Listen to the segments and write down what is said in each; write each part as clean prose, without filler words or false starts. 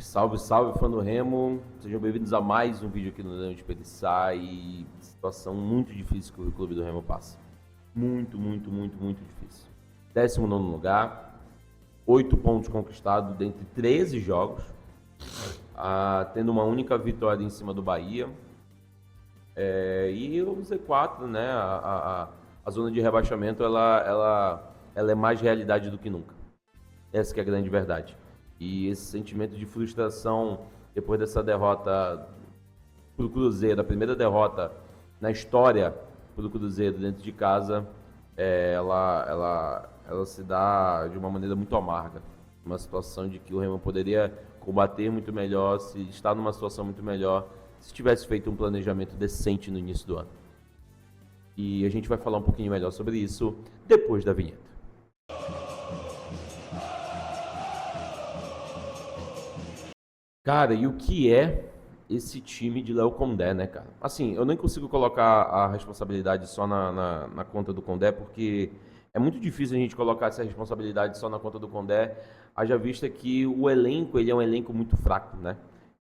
Salve, salve, fã do Remo. Sejam bem-vindos a mais um vídeo aqui no Leão de Desperdiçar. E situação muito difícil que o clube do Remo passa. Muito difícil. 19º lugar, 8 pontos conquistados dentre 13 jogos, tendo uma única vitória em cima do Bahia. E o Z4, né, a zona de rebaixamento, ela é mais realidade do que nunca. Essa que é a grande verdade. E esse sentimento de frustração depois dessa derrota para o Cruzeiro, a primeira derrota na história para o Cruzeiro dentro de casa, ela se dá de uma maneira muito amarga. Uma situação de que o Remo poderia combater muito melhor, se estar numa situação muito melhor, se tivesse feito um planejamento decente no início do ano. E a gente vai falar um pouquinho melhor sobre isso depois da vinheta. Cara, e o que é esse time de Léo Condé, né, cara? Assim, eu nem consigo colocar a responsabilidade só na conta do Condé, porque é muito difícil a gente colocar essa responsabilidade só na conta do Condé, haja vista que o elenco, ele é um elenco muito fraco, né?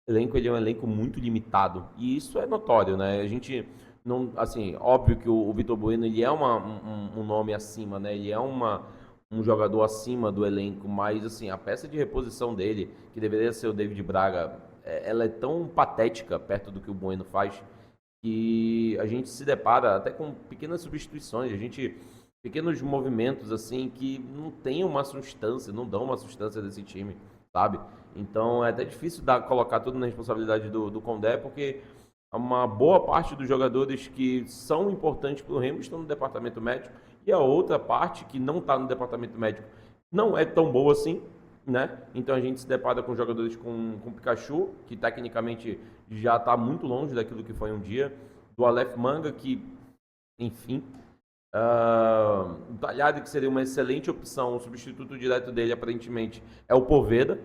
O elenco, ele é um elenco muito limitado, e isso é notório, né? A gente não, assim, óbvio que o Vitor Bueno, ele é um nome acima, né? Ele é um jogador acima do elenco, mas assim, a peça de reposição dele, que deveria ser o David Braga, ela é tão patética perto do que o Bueno faz, que a gente se depara até com pequenas substituições, pequenos movimentos assim que não tem uma substância, não dão uma substância desse time, sabe? Então é até difícil colocar tudo na responsabilidade do Condé, porque uma boa parte dos jogadores que são importantes para o Remo estão no departamento médico, e a outra parte que não está no departamento médico não é tão boa assim, né? Então a gente se depara com jogadores com Pikachu, que tecnicamente já está muito longe daquilo que foi um dia, do Aleph Manga, que, enfim, o Talhado, que seria uma excelente opção, o substituto direto dele, aparentemente, é o Poveda,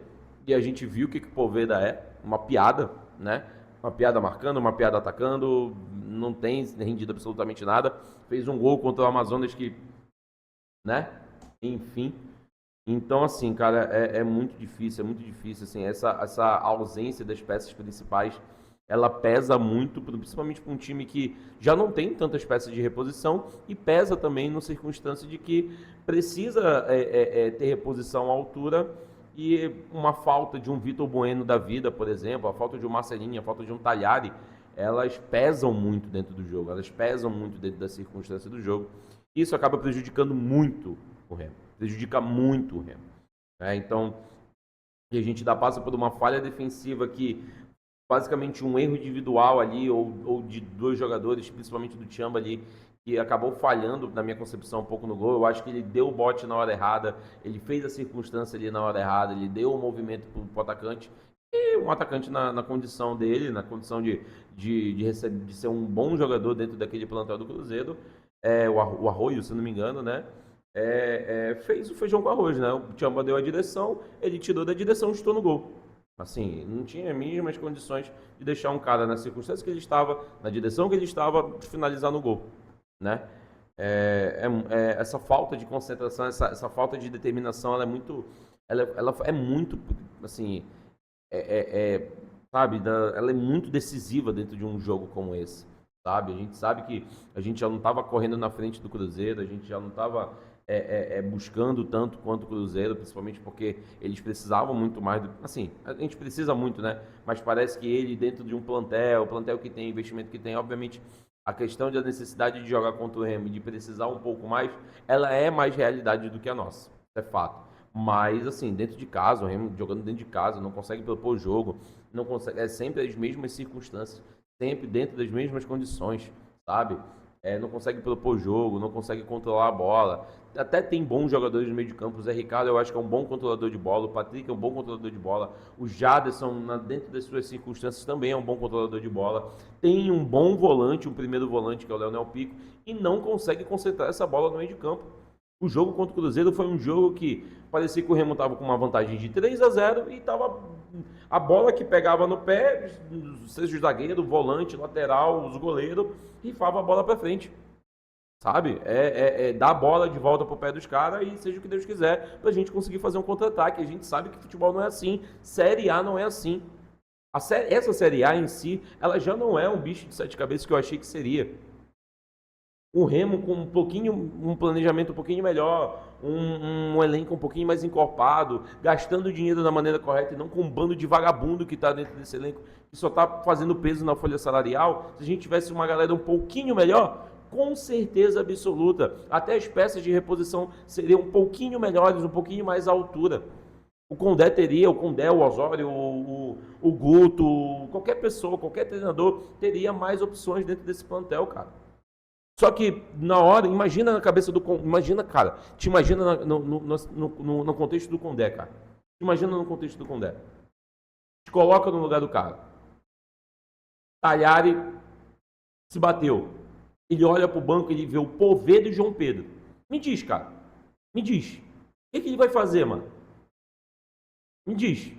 e a gente viu o que o Poveda é, uma piada, né? Uma piada marcando, uma piada atacando, não tem rendido absolutamente nada. Fez um gol contra o Amazonas que, né? Enfim. Então, assim, cara, é muito difícil, assim, essa ausência das peças principais, ela pesa muito, principalmente para um time que já não tem tantas peças de reposição, e pesa também na circunstância de que precisa ter reposição à altura, e uma falta de um Vitor Bueno da vida, por exemplo, a falta de um Marcelinho, a falta de um Talhari, elas pesam muito dentro do jogo, elas pesam muito dentro da circunstância do jogo. Isso acaba prejudicando muito o Remo, prejudica muito o Remo. Então, a gente passa por uma falha defensiva que, basicamente, um erro individual ali, ou de dois jogadores, principalmente do Tchamba ali, que acabou falhando, na minha concepção, um pouco no gol. Eu acho que ele deu o bote na hora errada, ele fez a circunstância ali na hora errada, ele deu o movimento para o atacante, e um atacante na condição dele, na condição de ser um bom jogador dentro daquele plantel do Cruzeiro, o Arroio, se não me engano, né? Fez o feijão com arroz, né? O Tchamba deu a direção, ele tirou da direção e chutou no gol. Assim, não tinha mínimas condições de deixar um cara na circunstância que ele estava, na direção que ele estava, de finalizar no gol, né? Essa falta de concentração, essa falta de determinação, ela é muito, assim, sabe, ela é muito decisiva dentro de um jogo como esse, sabe? A gente sabe que a gente já não estava correndo na frente do Cruzeiro, a gente já não estava buscando tanto quanto o Cruzeiro, principalmente porque eles precisavam muito mais assim, a gente precisa muito, né? Mas parece que ele, dentro de um plantel, o plantel que tem, investimento que tem, obviamente, a questão da necessidade de jogar contra o Remo, de precisar um pouco mais, ela é mais realidade do que a nossa, é fato. Mas, assim, dentro de casa, o Remo jogando dentro de casa, não consegue propor jogo, não consegue, é sempre as mesmas circunstâncias, sempre dentro das mesmas condições, sabe? Não consegue propor jogo, não consegue controlar a bola. Até tem bons jogadores no meio de campo. O Zé Ricardo, eu acho que é um bom controlador de bola. O Patrick é um bom controlador de bola. O Jaderson, dentro das suas circunstâncias, também é um bom controlador de bola. Tem um bom volante, um primeiro volante, que é o Leonel Pico, e não consegue concentrar essa bola no meio de campo. O jogo contra o Cruzeiro foi um jogo que parecia que o Remo estava com uma vantagem de 3-0 e estava a bola que pegava no pé, seja o zagueiro, o volante, lateral, os goleiros, rifava a bola para frente. sabe? É dar a bola de volta pro pé dos caras e seja o que Deus quiser pra gente conseguir fazer um contra-ataque. A gente sabe que futebol não é assim, Série A não é assim. Essa Série A em si, ela já não é um bicho de sete cabeças que eu achei que seria. O Remo com um planejamento um pouquinho melhor, um elenco um pouquinho mais encorpado, gastando dinheiro da maneira correta e não com um bando de vagabundo que está dentro desse elenco, que só está fazendo peso na folha salarial. Se a gente tivesse uma galera um pouquinho melhor, com certeza absoluta, até as peças de reposição seriam um pouquinho melhores, um pouquinho mais à altura. O Condé teria, o Condé, o Osório, o Guto, qualquer pessoa, qualquer treinador teria mais opções dentro desse plantel, cara. Só que na hora, imagina na cabeça do. Imagina, cara. Te imagina no contexto do Condé, cara. Te imagina no contexto do Condé. Te coloca no lugar do cara. Talhari se bateu. Ele olha pro banco e ele vê o Poveda e o João Pedro. Me diz, cara. Me diz. O que ele vai fazer, mano? Me diz.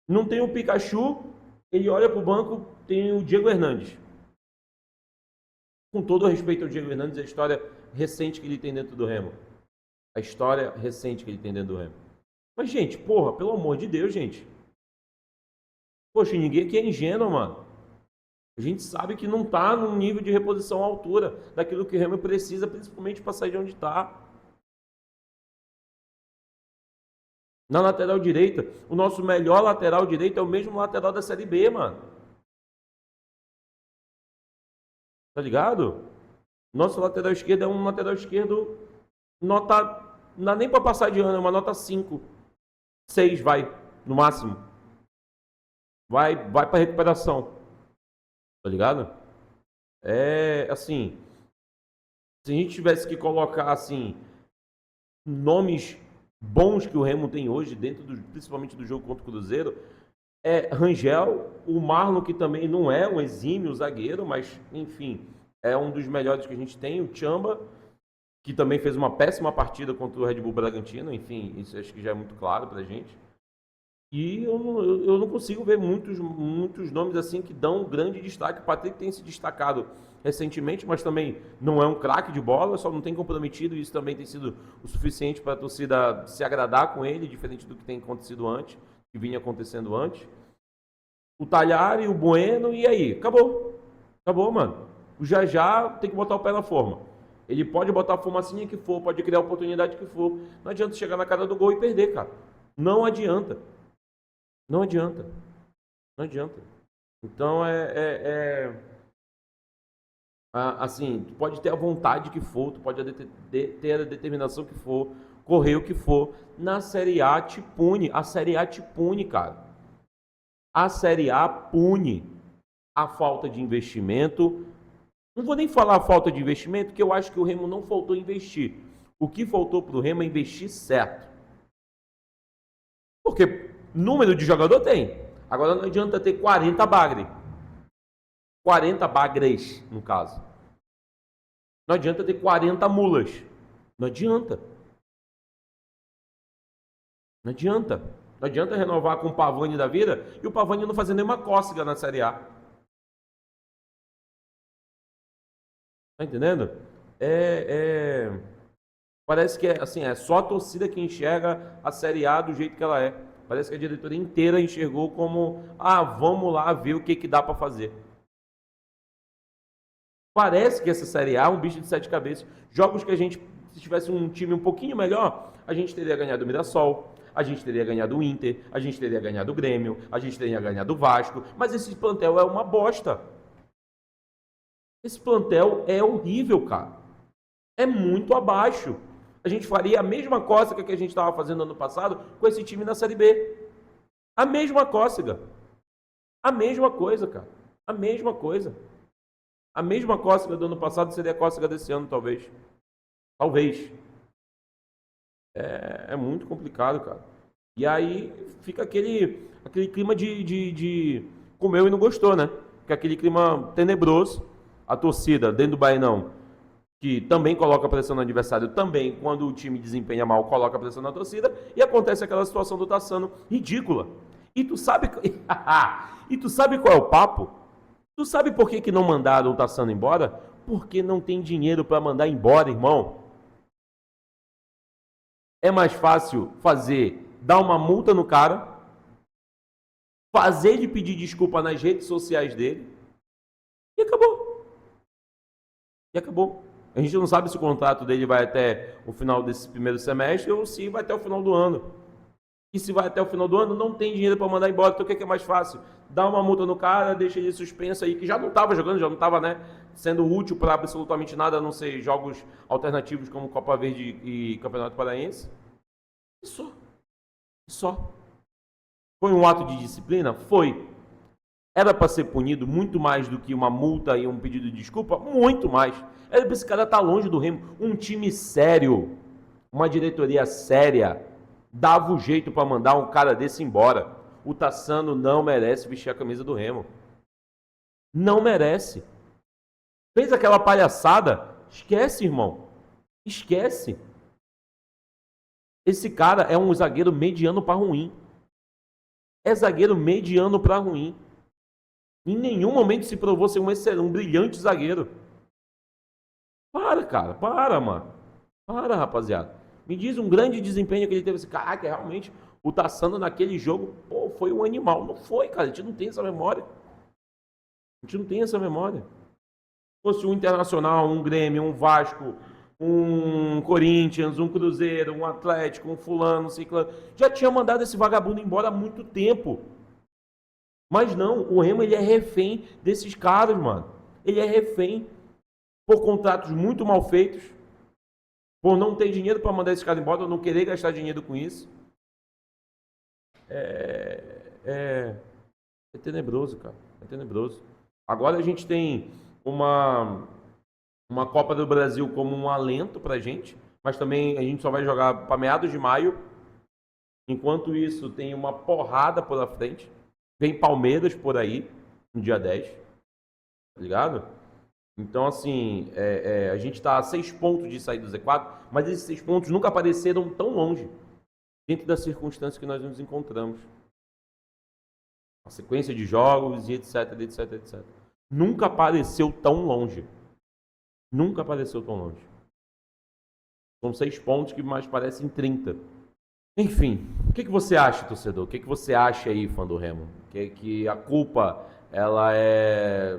Não tem o Pikachu. Ele olha pro banco, tem o Diego Hernandes. Com todo o respeito ao Diego Hernandes, a história recente que ele tem dentro do Remo. A história recente que ele tem dentro do Remo. Mas, gente, porra, pelo amor de Deus, gente. Poxa, ninguém aqui é ingênuo, mano. A gente sabe que não tá num nível de reposição à altura daquilo que o Remo precisa, principalmente para sair de onde tá. Na lateral direita, o nosso melhor lateral direito é o mesmo lateral da Série B, mano. Tá ligado? Nosso lateral esquerdo é um lateral esquerdo nota. Não dá nem pra passar de ano, é uma nota 5. 6, vai, no máximo. Vai pra recuperação. Tá ligado? É assim. Se a gente tivesse que colocar assim nomes bons que o Remo tem hoje, principalmente do jogo contra o Cruzeiro, é Rangel, o Marlon, que também não é um exímio zagueiro, mas enfim, é um dos melhores que a gente tem, o Tchamba, que também fez uma péssima partida contra o Red Bull Bragantino, enfim, isso acho que já é muito claro pra gente. E eu não consigo ver muitos nomes assim que dão um grande destaque. O Patrick tem se destacado recentemente, mas também não é um craque de bola, só não tem comprometido. Isso também tem sido o suficiente para a torcida se agradar com ele, diferente do que tem acontecido antes, que vinha acontecendo antes. O Talhari, o Bueno, e aí? Acabou. Acabou, mano. O Jajá tem que botar o pé na forma. Ele pode botar a fumacinha que for, pode criar a oportunidade que for. Não adianta chegar na cara do gol e perder, cara. Não adianta. Não adianta. Não adianta. Então assim, tu pode ter a vontade que for, tu pode ter a determinação que for, correr o que for. Na Série A te pune. A Série A te pune, cara. A Série A pune a falta de investimento. Não vou nem falar a falta de investimento, porque eu acho que o Remo não faltou investir. O que faltou pro Remo é investir certo. Porque número de jogador tem. Agora não adianta ter 40 bagre. 40 bagres, no caso. Não adianta ter 40 mulas. Não adianta. Não adianta. Não adianta renovar com o Pavani da vida e o Pavani não fazer nenhuma cócega na Série A. Tá entendendo? Parece que assim, é só a torcida que enxerga a Série A do jeito que ela é. Parece que a diretoria inteira enxergou como, vamos lá ver o que dá para fazer. Parece que essa Série A é um bicho de sete cabeças. Jogos que a gente, se tivesse um time um pouquinho melhor, a gente teria ganhado o Mirassol, a gente teria ganhado o Inter, a gente teria ganhado o Grêmio, a gente teria ganhado o Vasco, mas esse plantel é uma bosta. Esse plantel é horrível, cara. É muito abaixo. A gente faria a mesma cócega que a gente estava fazendo ano passado com esse time na Série B. A mesma cócega. A mesma coisa, cara. A mesma coisa. A mesma cócega do ano passado seria a cócega desse ano, talvez. Talvez. É muito complicado, cara. E aí fica aquele clima de comeu e não gostou, né? Fica aquele clima tenebroso. A torcida dentro do Bainão, que também coloca pressão no adversário, também, quando o time desempenha mal, coloca pressão na torcida, e acontece aquela situação do Tassano ridícula. E tu sabe qual é o papo? Tu sabe por que não mandaram o Tassano embora? Porque não tem dinheiro para mandar embora, irmão. É mais fácil dar uma multa no cara, fazer ele pedir desculpa nas redes sociais dele e acabou. E acabou. A gente não sabe se o contrato dele vai até o final desse primeiro semestre ou se vai até o final do ano. E se vai até o final do ano, não tem dinheiro para mandar embora. Então o que é mais fácil? Dá uma multa no cara, deixa ele suspenso aí, que já não estava jogando, já não estava, né, sendo útil para absolutamente nada, a não ser jogos alternativos como Copa Verde e Campeonato Paraense. E só. Só. Foi um ato de disciplina? Foi. Era para ser punido muito mais do que uma multa e um pedido de desculpa? Muito mais. Era para esse cara estar longe do Remo. Um time sério, uma diretoria séria, dava o jeito para mandar um cara desse embora. O Tassano não merece vestir a camisa do Remo. Não merece. Fez aquela palhaçada? Esquece, irmão. Esquece. Esse cara é um zagueiro mediano para ruim. É zagueiro mediano para ruim. Em nenhum momento se provou ser um brilhante zagueiro. Para, cara. Para, mano. Para, rapaziada. Me diz um grande desempenho que ele teve. Caraca, realmente, o Tassano naquele jogo, pô, foi um animal. Não foi, cara. A gente não tem essa memória. A gente não tem essa memória. Se fosse um Internacional, um Grêmio, um Vasco, um Corinthians, um Cruzeiro, um Atlético, um fulano, um ciclano, já tinha mandado esse vagabundo embora há muito tempo. Mas não, o Remo ele é refém desses caras, mano. Ele é refém por contratos muito mal feitos, por não ter dinheiro para mandar esse cara embora, ou não querer gastar dinheiro com isso. É tenebroso, cara. É tenebroso. Agora a gente tem uma Copa do Brasil como um alento pra gente, mas também a gente só vai jogar para meados de maio. Enquanto isso, tem uma porrada pela frente. Vem Palmeiras por aí, no dia 10. Tá ligado? Então, assim, a gente tá a 6 pontos de sair do Z4, mas esses 6 pontos nunca apareceram tão longe, dentro das circunstâncias que nós nos encontramos. A sequência de jogos e etc, etc, etc. Nunca apareceu tão longe. Nunca apareceu tão longe. São 6 pontos que mais parecem 30. Enfim, o que você acha, torcedor? O que você acha aí, fã do Remo? Que a culpa, ela é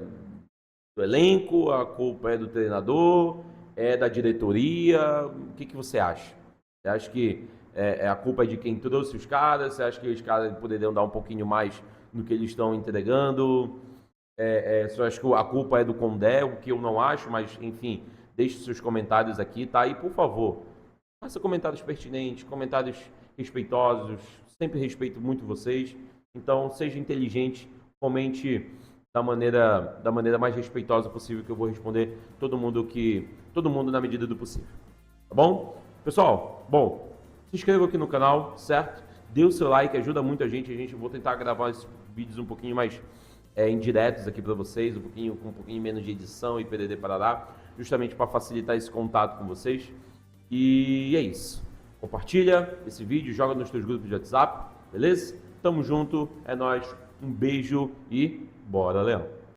do elenco, a culpa é do treinador, é da diretoria? O que você acha? Você acha que a culpa é de quem trouxe os caras? Você acha que os caras poderiam dar um pouquinho mais do que eles estão entregando? Você acha que a culpa é do Condé, o que eu não acho, mas enfim, deixe seus comentários aqui, tá? E por favor, faça comentários pertinentes, comentários respeitosos, sempre respeito muito vocês, então seja inteligente, comente da maneira mais respeitosa possível, que eu vou responder todo mundo na medida do possível, tá bom? Pessoal, se inscreva aqui no canal, certo? Dê o seu like, ajuda muito a gente, vou tentar gravar esses vídeos um pouquinho mais indiretos aqui para vocês, com um pouquinho menos de edição e PDD parará, justamente para facilitar esse contato com vocês. E é isso. Compartilha esse vídeo, joga nos teus grupos de WhatsApp, beleza? Tamo junto, é nóis, um beijo e bora, Leão!